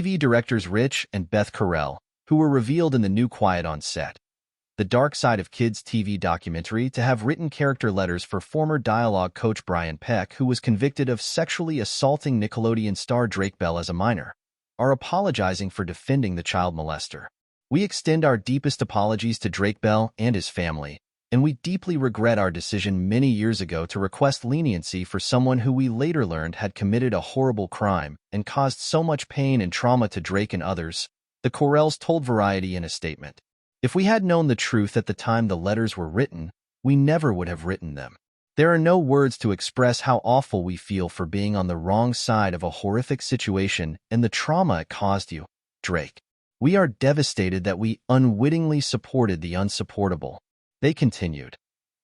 TV directors Rich and Beth Carell, who were revealed in the new Quiet on Set, The Dark Side of Kids TV documentary, to have written character letters for former dialogue coach Brian Peck, who was convicted of sexually assaulting Nickelodeon star Drake Bell as a minor, are apologizing for defending the child molester. We extend our deepest apologies to Drake Bell and his family, and we deeply regret our decision many years ago to request leniency for someone who we later learned had committed a horrible crime and caused so much pain and trauma to Drake and others, the Carells told Variety in a statement. If we had known the truth at the time the letters were written, we never would have written them. There are no words to express how awful we feel for being on the wrong side of a horrific situation and the trauma it caused you, Drake. We are devastated that we unwittingly supported the unsupportable. They continued.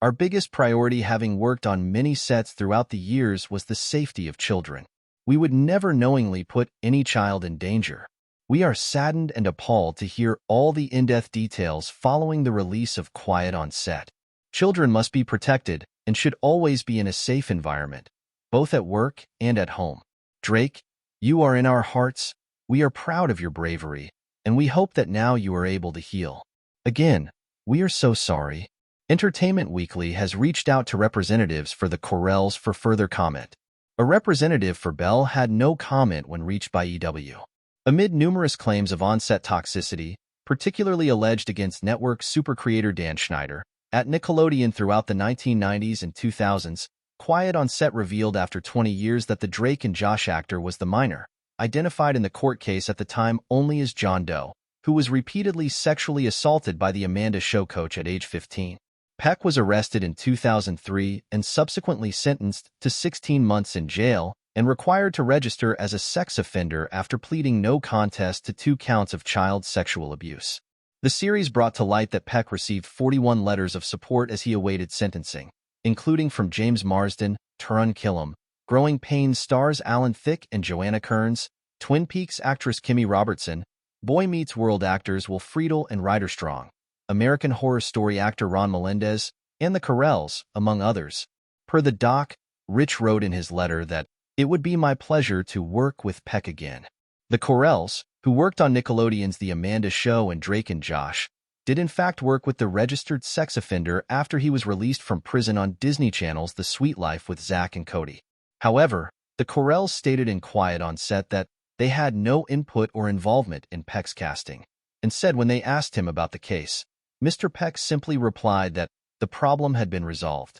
Our biggest priority, having worked on many sets throughout the years, was the safety of children. We would never knowingly put any child in danger. We are saddened and appalled to hear all the in-depth details following the release of Quiet on Set. Children must be protected and should always be in a safe environment, both at work and at home. Drake, you are in our hearts. We are proud of your bravery, and we hope that now you are able to heal. Again, we are so sorry. Entertainment Weekly has reached out to representatives for the Carells for further comment. A representative for Bell had no comment when reached by EW. Amid numerous claims of on-set toxicity, particularly alleged against network super creator Dan Schneider, at Nickelodeon throughout the 1990s and 2000s, Quiet on Set revealed after 20 years that the Drake and Josh actor was the minor, identified in the court case at the time only as John Doe, who was repeatedly sexually assaulted by the Amanda Show coach at age 15. Peck was arrested in 2003 and subsequently sentenced to 16 months in jail and required to register as a sex offender after pleading no contest to 2 counts of child sexual abuse. The series brought to light that Peck received 41 letters of support as he awaited sentencing, including from James Marsden, Taran Killam, Growing Pains stars Alan Thicke and Joanna Kearns, Twin Peaks actress Kimmy Robertson, Boy Meets World actors Will Friedle and Ryder Strong, American Horror Story actor Ron Melendez, and the Carells, among others. Per the doc, Rich wrote in his letter that, "It would be my pleasure to work with Peck again." The Carells, who worked on Nickelodeon's The Amanda Show and Drake and Josh, did in fact work with the registered sex offender after he was released from prison on Disney Channel's The Sweet Life with Zach and Cody. However, the Carells stated in Quiet on Set that they had no input or involvement in Peck's casting, and said when they asked him about the case, Mr. Peck simply replied that the problem had been resolved.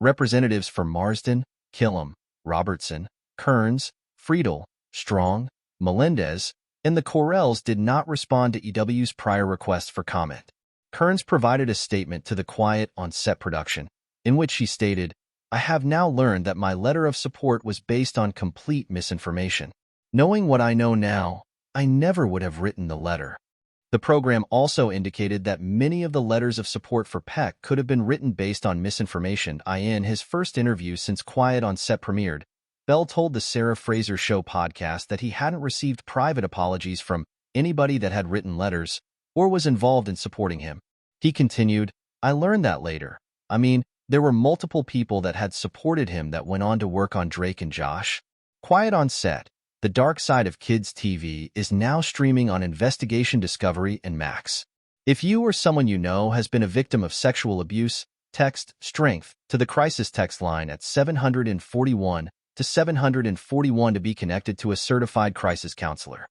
Representatives for Marsden, Killam, Robertson, Kearns, Friedle, Strong, Melendez, and the Carells did not respond to EW's prior request for comment. Kearns provided a statement to the Quiet on Set production, in which he stated, "I have now learned that my letter of support was based on complete misinformation. Knowing what I know now, I never would have written the letter." The program also indicated that many of the letters of support for Peck could have been written based on misinformation. In his first interview since Quiet on Set premiered, Bell told the Sarah Fraser Show podcast that he hadn't received private apologies from anybody that had written letters or was involved in supporting him. He continued, "I learned that later. There were multiple people that had supported him that went on to work on Drake and Josh." Quiet on Set, The Dark Side of Kids TV is now streaming on Investigation Discovery and Max. If you or someone you know has been a victim of sexual abuse, text STRENGTH to the crisis text line at 741 to 741 to be connected to a certified crisis counselor.